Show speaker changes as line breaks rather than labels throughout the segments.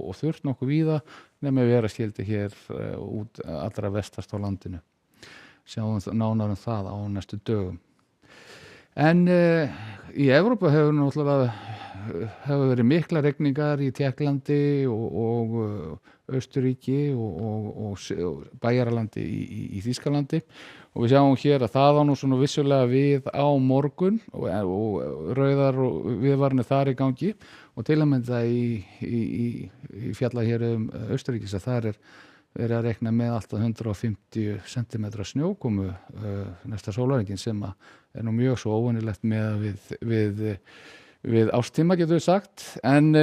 og þurrt nokkuð víða nema vera skildi hér út allra vestast á landinu. Sjáum nánar það á næstu dögum. En í Evrópu hefur verið miklar rigningar í Tékklandi og Austurríki og Bæjaralandi í Þýskalandi og við sjáum hér að það á nú svona vissulega við á morgun og rauðar og viðvaranir þar í gangi og til að mynda í fjallahérðum Austurríkis að þar er að rekna með alltaf 150 cm snjókomu næsta sólarhringinn sem er nú mjög svo óvenjulegt með við árstíma getur við sagt en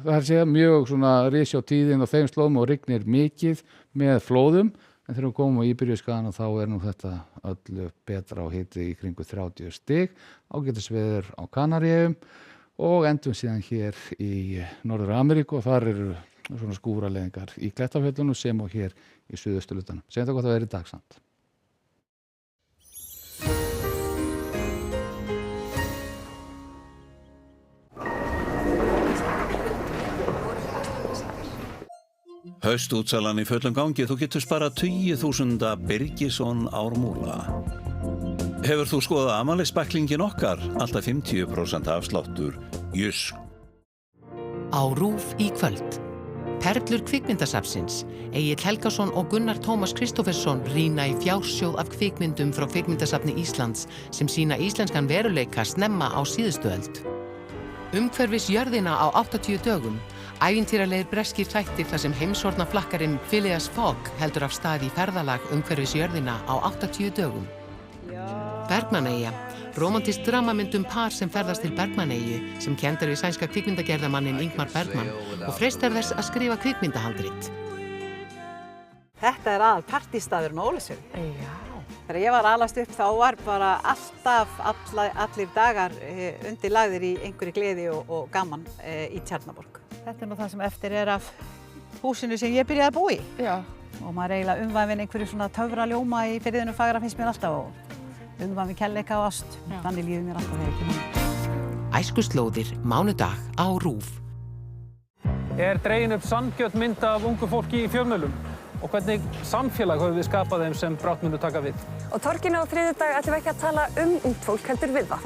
það sé mjög svona risi á tíðin og þeim slóðum og rignir mikið með flóðum en þegar við komum á Íberíuskagann þá nú þetta öllu betra á hiti í kringu 30 stig ágætisveður á Kanaríeyjum og endum síðan hér í Norður-Ameríku og þar eru svona skúraleiðingar í Klettafjöllunum sem og hér í suðausturhlutanum. Segjum það gott að vera í dag samt.
Haustútsalan í fullum gangi, þú getur sparað 20.000 Birgisson ármúla. Hefur þú skoðað afmælisbæklingin okkar? Alltaf 50% afsláttur. Jysk.
Á RÚV í kvöld. Perlur kvikmyndasafnsins, Egill Helgason og Gunnar Tómas Kristófersson rýna í fjársjóð af kvikmyndum frá Kvikmyndasafni Íslands sem sýna íslenskan veruleika snemma á síðustu öld. Umhverfis jörðina á 80 dögum, ævintýralegir breskir þættir þar sem heimshorna flakkarinn Phileas Fogg heldur af stað í ferðalag umhverfis jörðina á 80 dögum. Bergmanneyja, rómantískt dramamynd par sem ferðast til Bergmanneyju sem kennd við sænska kvikmyndagerðarmanninn Ingmar Bergman og freistar þess að skrifa kvikmyndahandrit.
Þetta er aðal partístaðurinn á Ólafsfirði. Já. Þegar ég var alast upp þá var bara alltaf allir dagar undirlagðir í einhverju gleði og gaman í Tjarnarborg. Þetta er nú það sem eftir er af húsinu sem ég byrjaði að búa í. Já. Og maður eiginlega umvafinn einhverju svona töfraljóma í firðinum fagra finnst mér alltaf og umvafinn kærleika og ást. Þannig líður mér alltaf þegar ég kemur.
Æskuslóðir, mánudag á RÚV.
Er dregin upp sanngjörn mynd af ungu fólki í fjölmiðlum og hvernig samfélag höfum við skapað þeim sem brátt munu taka við.
Og torginu á þriðjudag ætlum við ekki að tala ungt fólk heldur við það.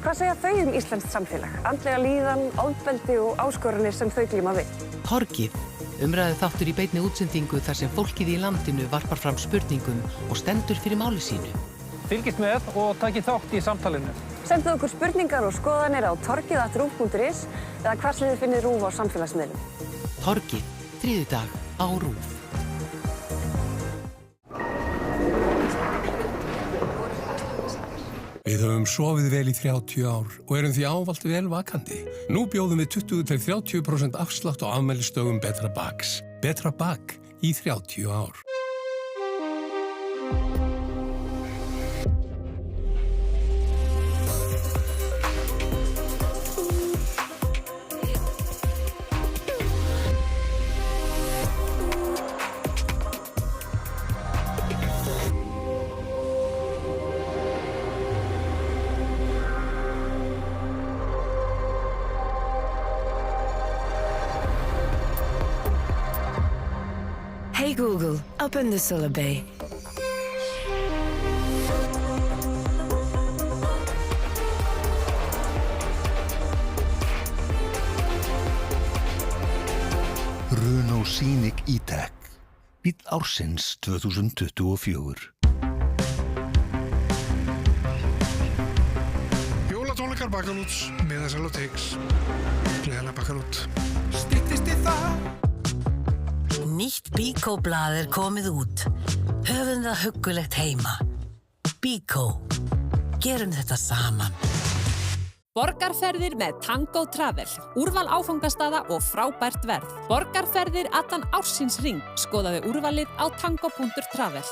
Hvað segja þau íslenskt samfélag? Andlega líðan, ofbeldi og áskoranir sem þau glíma við.
Torgið, umræðu þáttur í beinni útsendingu þar sem fólkið í landinu varpar fram spurningum og stendur fyrir máli sínu.
Fylgist með og takið þátt í samtalinu.
Sendu okkur spurningar og skoðanir á torgið@ruv.is eða hvar sem þið finnið RÚV á samfélagsmiðlum.
Torgið, þriðjudag á RÚV.
Við höfum sofið vel í 30 ár og erum því ávallt vel vakandi. Nú bjóðum við 20-30% afslátt á afmælisdögum Betra Baks. Betra Bak í 30 ár.
Hey Google, open the Solar-Bay.
Renault Scenic E-Tech. Bíll ársins 2024.
Jólatónleikar Bakalúts, miðasal og Tix. Gleðilega Bakalút.
Styttist í það.
Nýtt Bíkó-blað er komið út. Höfum það huggulegt heima. Bíkó. Gerum þetta saman.
Borgarferðir með Tango Travel. Úrval áfangastaða og frábært verð. Borgarferðir allan ársins hring. Skoðaðu úrvalið á tango.travel.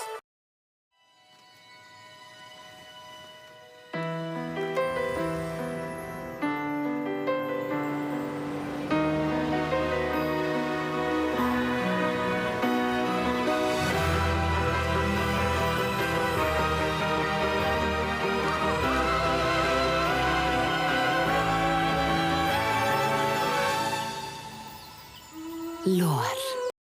Loar.